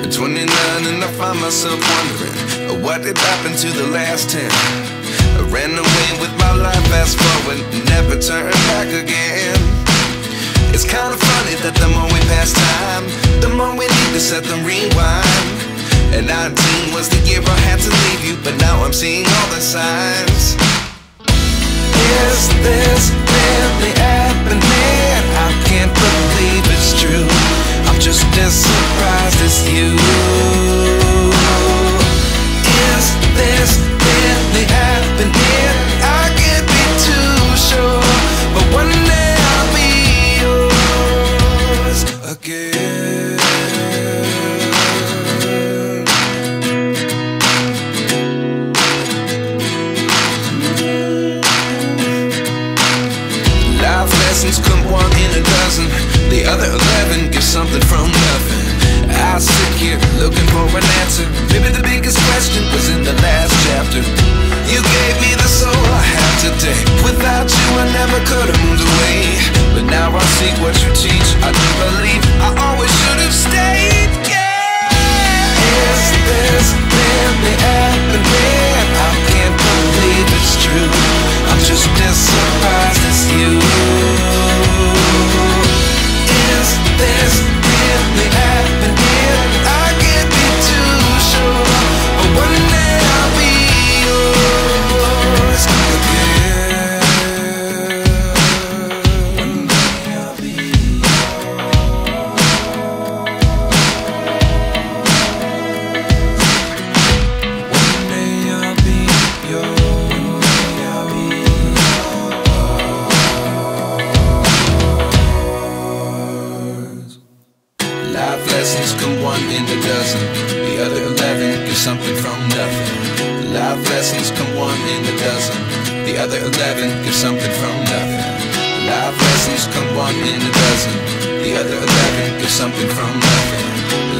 I'm 29 and I find myself wondering, what did happen to the last 10? I ran away with my life, fast forward, never turn back again. It's kind of funny that the more we pass time, the more we need to set them rewind. And 19 was the year I had to leave you, but now I'm seeing all the signs. Is this really happening? I can't believe it's true. I'm just as surprised as you. Is this really happening? I can't be too sure, but one day I'll be yours again. Life lessons come one in a dozen, the other 11 give something from nothing. I sit here looking for an answer. Maybe the biggest question was in the last chapter. You gave me the soul I have today. Without you I never could have moved away, but now I see what you teach. I do believe I always should have stayed. Yeah. Is this really happening? I can't believe it's true. I'm just as surprised as you. Is this really happening? I can't be too sure, but one day I'll be yours again. One day I'll be yours. One day I'll be yours. Life lessons come one in a dozen, the other 11 give something from nothing. Life lessons come one in a dozen, the other 11 give something from nothing. Life lessons come one in a dozen, the other 11 give something from nothing.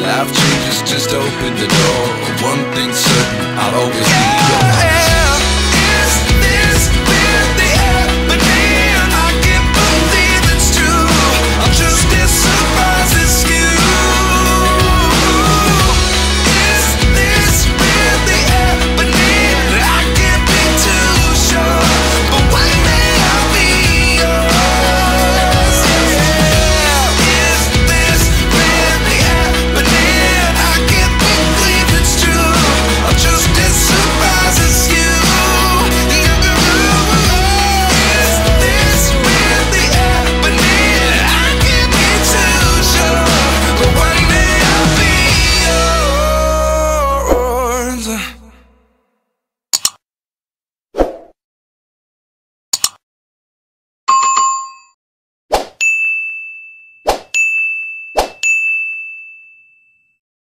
Life changes just open the door. One thing's certain, I'll always be yours.